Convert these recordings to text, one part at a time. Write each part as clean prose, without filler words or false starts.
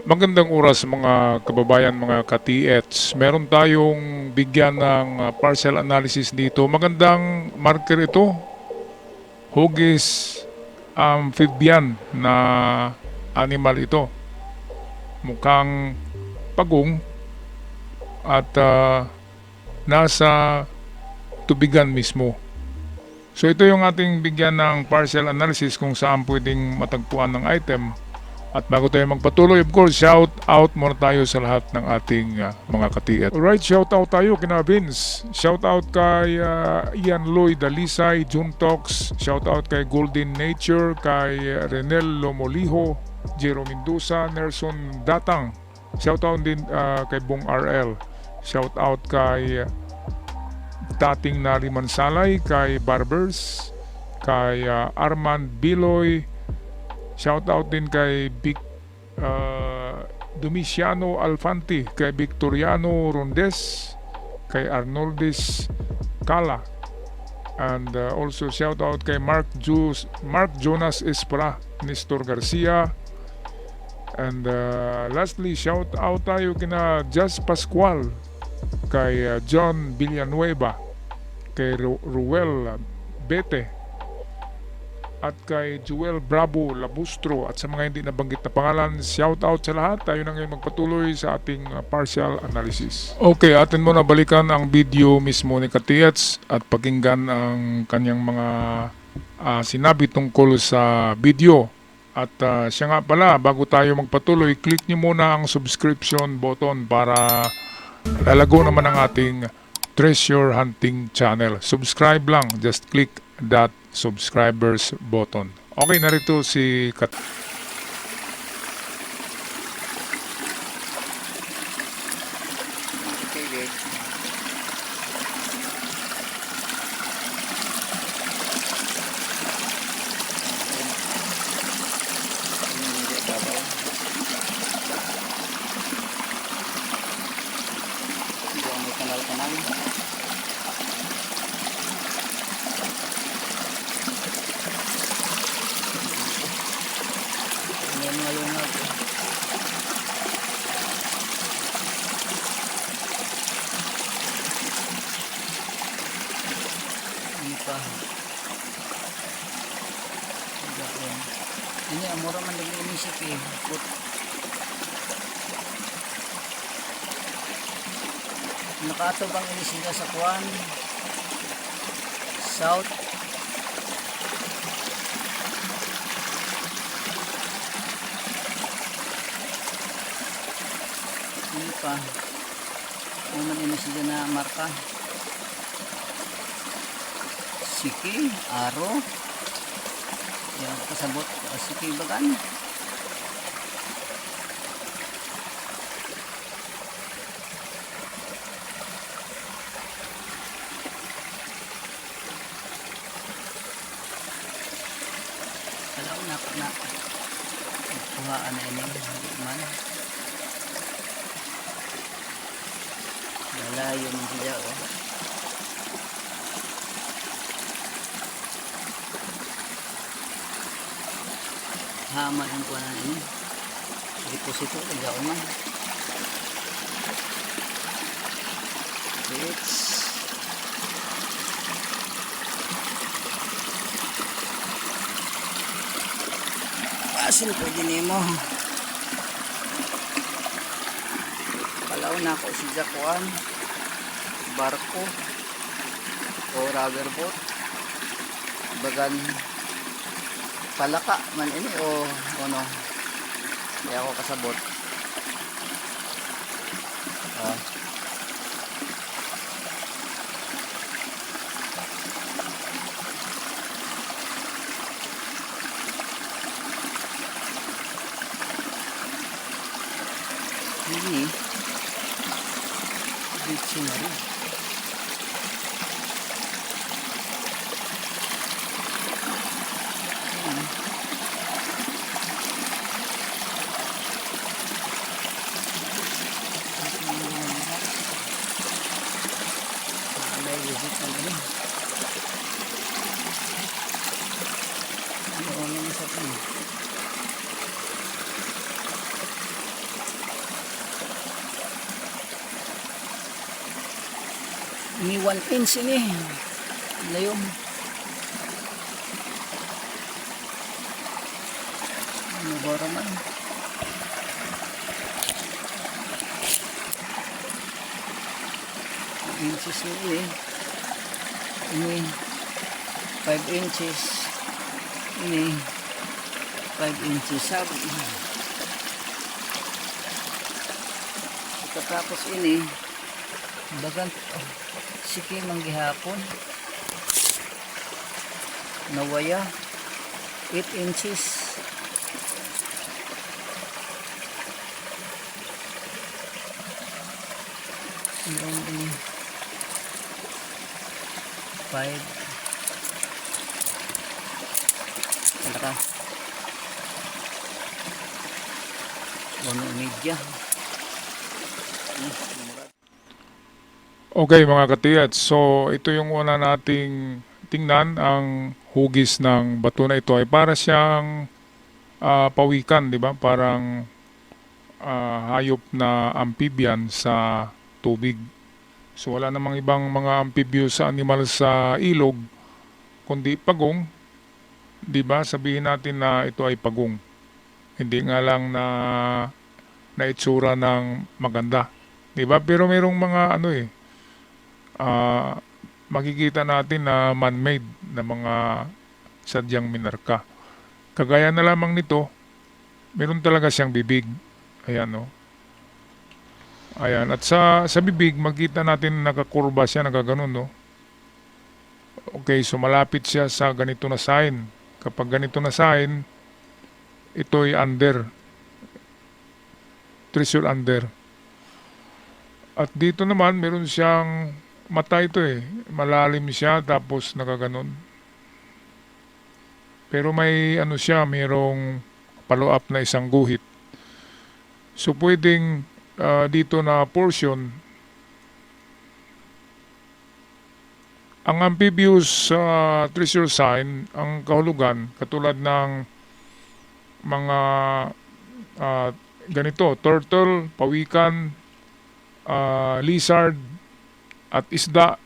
Magandang oras mga kababayan, mga ka-TH. Meron tayong bigyan ng parcel analysis dito. Magandang marker ito. Hugis amphibian na animal ito. Mukhang pagong at nasa tubigan mismo. So ito yung ating bigyan ng parcel analysis kung saan pwedeng matagpuan ng item. At bago tayo magpatuloy, of course, shout out muna tayo sa lahat ng ating mga katiet. Alright, shout out tayo kina Vince. Shout out kay Ian Lloyd Dalisay, June Talks. Shout out kay Golden Nature, kay Renel Lomoliho, Jero Mendoza, Nelson Datang. Shout out din kay Bong RL. Shout out kay Dating Nariman Salay, kay Barbers, kay Armand Biloy. Shout out din kay Domiciano Alfanti, kay Victoriano Rondes, kay Arnoldis Cala, and also shout out kay Mark Jonas Espra, Nestor Garcia, and lastly shout out tayo kina Jazz Pascual, kay John Villanueva, kay Ruel Bete, at kay Joel Bravo Labustro, at sa mga hindi nabanggit na pangalan, shout out sa lahat. Tayo na ngayon magpatuloy sa ating partial analysis. Okay, atin mo na balikan ang video mismo ni Katiats at pakinggan ang kanyang mga sinabi tungkol sa video. At siya nga pala, bago tayo magpatuloy, click nyo muna ang subscription button para lalago naman ang ating treasure hunting channel. Subscribe lang, just click that subscribers button. Okay, narito si ini amura man nag-inisip eh. Nakatubang ini sila sa kuwan south ini pa uman ini sila na marka siki, aro yang kasabot siki bagan kalau nak kuhaan na ini man lalayo man sila oh. Haman ang kuwanan ini deposito nagdaon man it's asin pwede nimo palaw na ako si Jakuan barko o rubber boat bagan palaka man ini o ano kaya ako kasabot ini dicari Ini 1 inch ini. Layom. Ano ba raman? Inches ini. Ini 5 inches. Ini 5 inches. Sabi. Tapos ini bagang sige manggihapon nawaya 8 inches. Ini 5 ka 1 media. Okay mga katiyat, so ito yung una nating tingnan, ang hugis ng bato na ito ay para siyang pawikan, di ba? Parang hayop na amphibian sa tubig. So wala namang ibang mga amphibious animal sa ilog kundi pagong, di ba? Sabihin natin na ito ay pagong. Hindi nga lang na itsura ng maganda, di ba? Pero merong mga makikita natin na man-made na mga sadyang minarka. Kagaya na lamang nito, meron talaga siyang bibig. Ayan, no? Ayan. At sa bibig, makita natin nakakurba siya, nakaganon, no? Okay, so malapit siya sa ganito na sign. Kapag ganito na sign, ito'y under. Treasure under. At dito naman, meron siyang mata ito malalim siya tapos nakaganon. Pero may siya, mayroong follow up na isang guhit. So pwedeng dito na portion, ang amphibious treasure sign, ang kahulugan, katulad ng mga ganito, turtle, pawikan, lizard, at isda,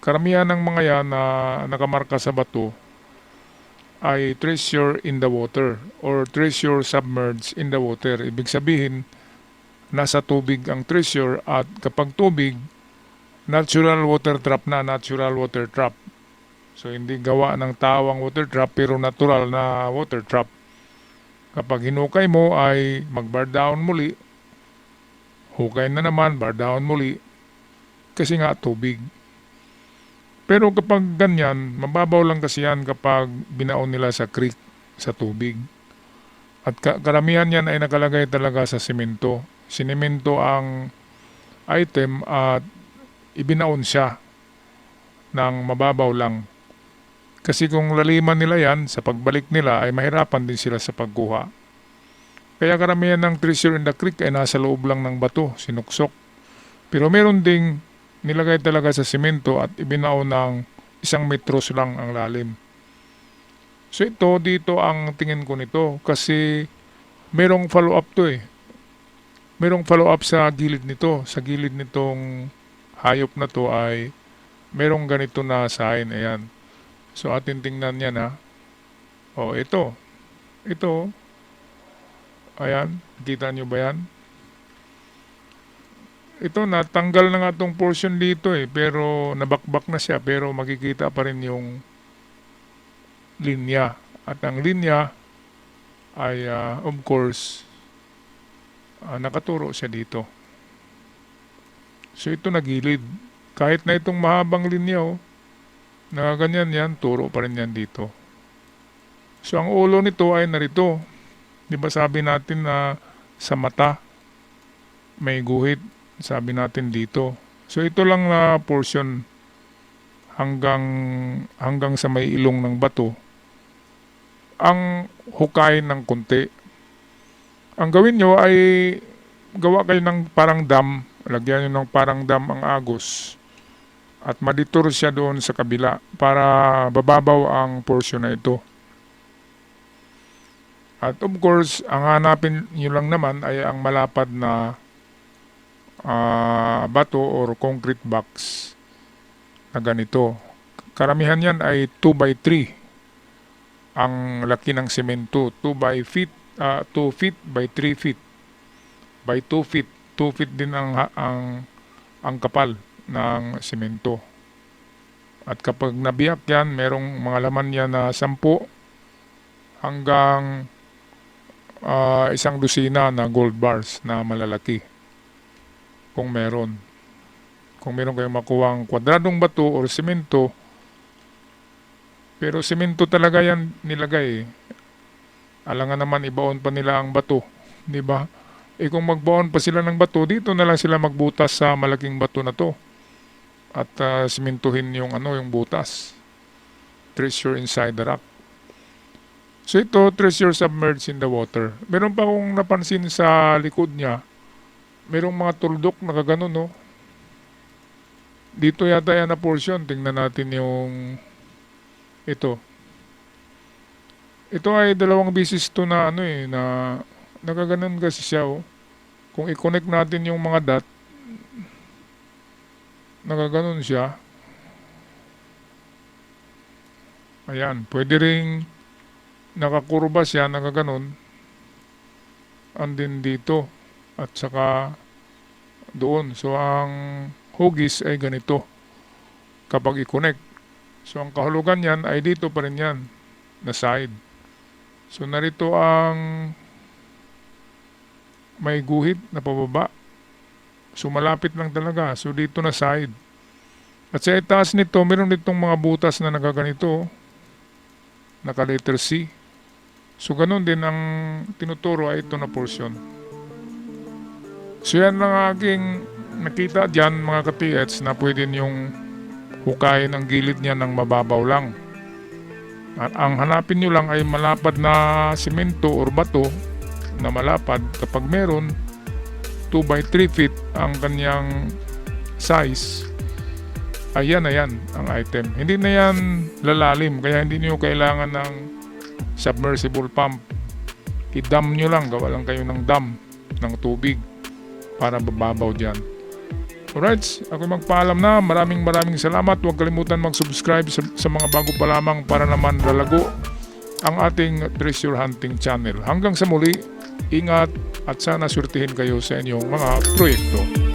karamihan ng mga yan na nakamarka sa bato ay treasure in the water or treasure submerged in the water. Ibig sabihin, nasa tubig ang treasure, at kapag tubig, natural water trap na, natural water trap. So hindi gawa ng tawang water trap pero natural na water trap. Kapag hinukay mo ay mag-bar down muli, hukay na naman, bar down muli, kasi nga tubig. Pero kapag ganyan, mababaw lang kasi yan kapag binaon nila sa creek, sa tubig. At karamihan yan ay nakalagay talaga sa simento. Sinemento ang item at ibinaon siya ng mababaw lang. Kasi kung laliman nila yan, sa pagbalik nila ay mahirapan din sila sa pagkuha. Kaya karamihan ng treasure in the creek ay nasa loob lang ng bato, sinuksok. Pero meron ding nilagay talaga sa simento at ibinaon ng 1 metros lang ang lalim. So ito, dito ang tingin ko nito kasi merong follow up to Merong follow up sa gilid nito. Sa gilid nitong hayop na to ay merong ganito na sign. Ayan. So atin tingnan yan ha. O ito. Ito. Ayan. Kita nyo ba yan? Ito, natanggal na nga itong portion dito pero nabakbak na siya, pero makikita pa rin yung linya. At ang linya ay of course nakaturo siya dito. So ito nagilid. Kahit na itong mahabang linya na ganyan yan, turo pa rin yan dito. So ang ulo nito ay narito. Di ba sabi natin na sa mata may guhit? Sabi natin dito. So ito lang na portion hanggang sa may ilong ng bato ang hukay ng konti. Ang gawin nyo ay gawa kayo ng parang dam, lagyan nyo ng parang dam ang agos at maditor siya doon sa kabila para bababaw ang portion na ito. At of course, ang hanapin nyo lang naman ay ang malapad na bato or concrete box na ganito. Karamihan yan ay 2x3 ang laki ng semento. 2 feet by 3 feet by 2 feet. 2 feet din ang kapal ng semento. At kapag nabiyak yan, merong mga laman yan na 10 hanggang 1 dosina na gold bars na malalaki. Kung meron. Kung meron kayong makuhang kwadradong bato or semento, pero semento talaga yan nilagay. Alangan naman ibaon pa nila ang bato, di ba? Kung magbaon pa sila ng bato, dito na lang sila magbutas sa malaking bato na to. At simentuhin yung yung butas. Treasure inside the rock. So ito, treasure submerged in the water. Meron pa akong napansin sa likod niya. Merong mga tuldok na kaganon, no? Dito yata yan na portion. Tingnan natin yung ito. Ito ay 2 beses to na na nakaganon kasi siya, oh. Kung i-connect natin yung mga dot, nakaganon siya. Ayan, pwede ring nakakurba siya, nakaganon. And then dito at saka doon. So ang hugis ay ganito kapag i-connect. So ang kahulugan yan ay dito pa rin yan na side. So narito ang may guhit na pababa. So malapit lang talaga. So dito na side. At sa itaas nito, meron ditong mga butas na nagaganito. Naka letter C. So ganun din ang tinuturo ay ito na portion. So yan lang aking nakita dyan mga ka-TH na pwede yung hukayin ang gilid niya ng mababaw lang. At ang hanapin nyo lang ay malapad na simento or bato na malapad. Kapag meron 2 by 3 feet ang kanyang size, ayan na yan ang item. Hindi na yan lalalim, kaya hindi nyo kailangan ng submersible pump. I-dam nyo lang, gawa lang kayo ng dam ng tubig para bababaw dyan. Alright, ako magpaalam na. Maraming salamat. Huwag kalimutan mag-subscribe sa mga bago pa lamang para naman lalago ang ating treasure hunting channel. Hanggang sa muli, ingat at sana surtihin kayo sa inyong mga proyekto.